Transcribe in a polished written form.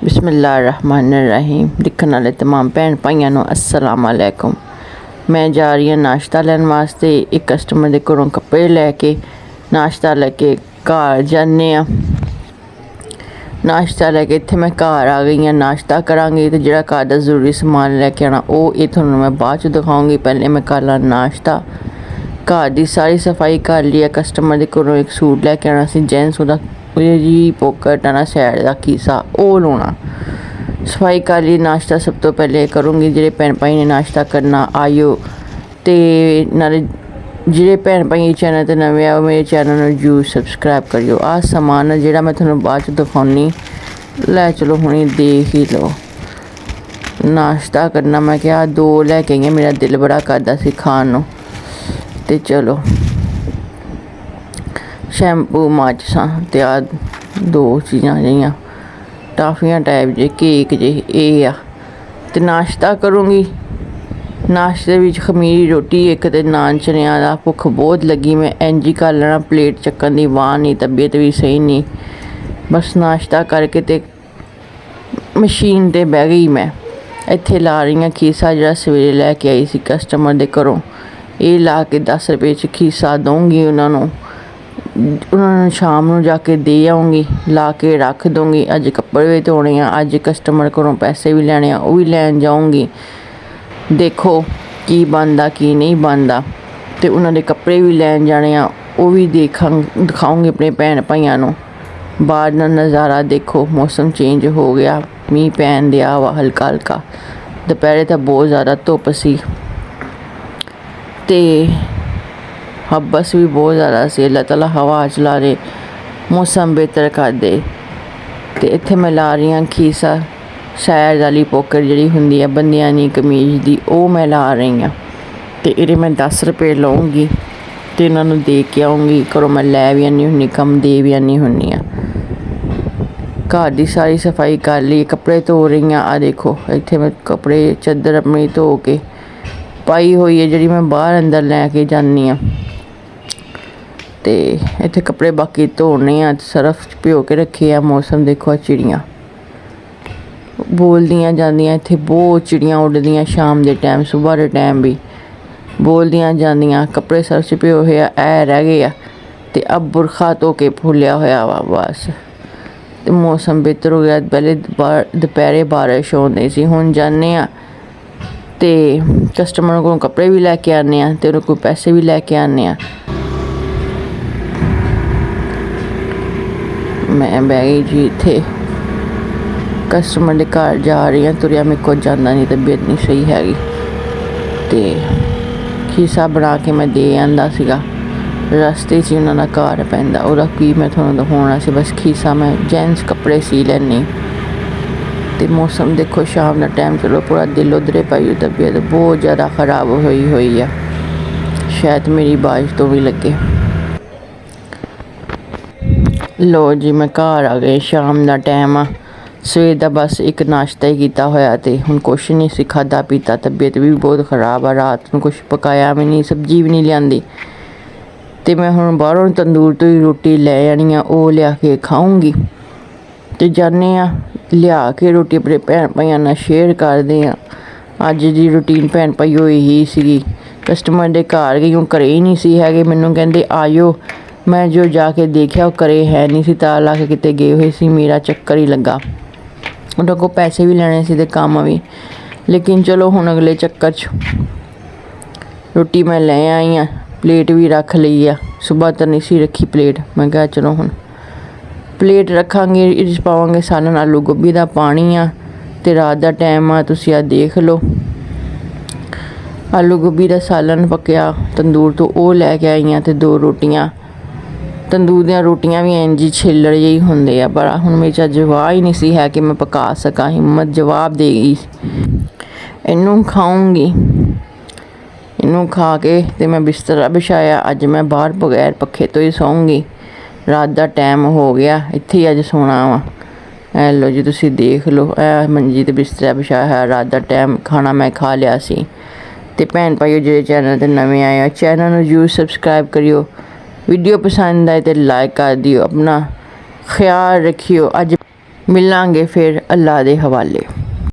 बिस्मिल्लाहिर्रहमानिर्रहीम। दिखने वाले तमाम भैन भाइयों को अस्सलाम वालेकुम। मैं जा रही हूँ नाश्ता लैन वास्ते। एक कस्टमर के घरों कपड़े लैके नाश्ता लैके घर जाने। नाश्ता लैके इत्थे मैं घर आ गई हाँ। नाश्ता करांगी तो जो घर का जरूरी समान लैके आना वो ये थोनों मैं बाद च दिखाऊँगी। पहले मैं कर ला नाश्ता। घर की सारी सफाई कर ली है। कस्टमर के घरों एक सूट लैके आना सी जेंट्स का जी पॉकेट आना सैड का कीसा वो लाना। सफाई कर ली। नाश्ता सब तो पहले करूँगी। जो भैन भाई ने नाश्ता करना आयो तो नाले जो भैन भाई चैनल पर नवे आओ मेरे चैनल में जरूर सबसक्राइब करियो। आ समान है जो मैं थोनों बाद च दिखानी। लै चलो हुणे देख ही लो। नाश्ता करना मैं क्या दो लैके आई। मेरा दिल बड़ा करदा सी खाण नूं ते चलो शैम्पू माचसा ते आ दो चीज़ां जिहियां टाफियां टाइप जे केक जे ये आ ते नाश्ता करूँगी। नाश्ते विच खमीरी रोटी एक ते नान चनिया दा। भुख बहुत लगी। मैं इंज ही कर लेना प्लेट चक्कन दी वाह नहीं तबीयत भी सही नहीं। बस नाश्ता करके ते मशीन ते बह गई। मैं इत्थे ला रही हाँ खीसा जो सवेरे लैके आई सी कस्टमर के घरों। ये ला के 10 रुपये च खीसा दूँगी उन्होंने शाम को जाके दे आऊँगी। ला के रख दूँगी। अज कपड़े भी धोने हैं। अज कस्टमर को पैसे भी लैने वो भी लैन जाऊँगी। देखो की बनता की नहीं बनता तो उन्होंने कपड़े भी लैन जाने वो भी दिखाऊँगी अपने भैन भाइयों को। बाहर का नज़ारा देखो। मौसम चेंज हो गया। मीह पैन दिया वा हल्का हल्का। दोपहरे तो बहुत ज़्यादा धुप सी ते हब्बस भी बहुत ज़्यादा सी। अल्लाह ताला हवा चला रहे मौसम बेहतर कर दे। तो इत्थे मैं ला रही हाँ खीसा सैड वाली पॉकेट जी होंगी है बंदियानी कमीज की वो मैं ला रही हाँ। तो ये मैं 10 रुपये लूँगी तो इन्होंने दे के आऊँगी। घरों मैं लै भी आनी होनी कम दे भी आनी होनी। घर की सारी सफाई कर ली। कपड़े धो रही हाँ। आ देखो इत्थे मैं कपड़े चादर अपनी धो के पाई हुई है जी मैं बाहर अंदर लैके जानी हाँ। तो इत्थे कपड़े बाकी धोने आ। सरफ भिओ के रखे आ। मौसम देखो चिड़ियाँ बोलदियाँ जांदियाँ। इत्थे बहुत चिड़ियाँ उड़दियाँ शाम के टाइम सुबह के टाइम भी बोलदियाँ जांदियाँ। कपड़े सरफ भिओ हुए ऐ रह गए तो अब बुरखा धो के फुलिया होया वा बस। तो मौसम बेहतर हो गया। पहले दोपहरे बारिश होती सी हुण जाने तो कस्टमर को कपड़े भी लैके आने तो उन्होंने कोई पैसे भी लैके आने। मैं बह गई जी इत्थे कस्टमर के घर जा रही हाँ। तुरिया मेरे को जाना नहीं तबीयत नहीं सही हैगी। तो खीसा बना के मैं दे आंदा सीगा। रस्ते च उन्होंने घर पैंदा और की मैं थोड़ा दिखाना सी। बस खीसा मैं जेंट्स कपड़े सी लैनी। तो मौसम देखो शाम का टाइम चलो पूरा दिल उधरे पाई। तबीयत बहुत ज़्यादा ख़राब हुई है। शायद मेरी बारिश तो भी लगे। लो जी मैं घर आ गई। शाम का टाइम आ। सवेर का बस एक नाश्ता ही किया होया तो हुण कुछ नहीं सी खादा पीता। तबीयत भी बहुत ख़राब आ। रात को कुछ पकाया भी नहीं सब्जी भी नहीं लियांदी। तो मैं हुण बाहरों तंदूर तो ही रोटी लै आनी आ वो लिया के खाऊँगी। तो जाने लिया के रोटी अपने भैन भाइयों नाल शेयर करते हैं। अज की रूटीन भैन भाई ही सी। कस्टमर के घर गई घरे ही नहीं सी है। मैनू कहते आयो। मैं जो जाके देखा वो घरे है नहीं सी। ताला ला के किते गए हुए सी। मेरा चक्कर ही लगा। उन्होंने को पैसे भी लेने सी ते काम भी। लेकिन चलो हुण अगले चक्कर च रोटी मैं ले आई हाँ। प्लेट भी रख ली आ। सुबह तो नहीं सी रखी प्लेट। मैं कहा चलो हुण प्लेट रखांगे। इस पावांगे सालन आलू गोभी का पानी आ। तो रात का टाइम आ तुसीं आ देख लो। आलू गोभी का सालन पकया तंदूर तो वो लैके आई हाँ। तो 2 रोटियां तंदूर दी रोटियां भी इंज ही छिल्लड़ जी होंदे आ। बड़ा हुण मेरे च जवाब ही नहीं सी है कि मैं पका सका। हिम्मत जवाब दे गई। इनू खाऊँगी। इनू खा के तो मैं बिस्तरा बिछाया। अज मैं बाहर बगैर पखे तो ही सोऊँगी। रात का टाइम हो गया। इत्थे ही अज सोना वा। ऐ लो जी तुसीं देख लो। ऐ मंजी ते बिस्तरा बिछाया है। रात का टाइम खाना मैं खा लिया सी। ते भैन भाइयों जो चैनल पर नवे आए हो चैनल में जरूर सबसक्राइब करियो। वीडियो पसंद आए तो लाइक कर दियो। अपना ख्याल रखियो। अज मिलांगे फिर अल्लाह दे हवाले।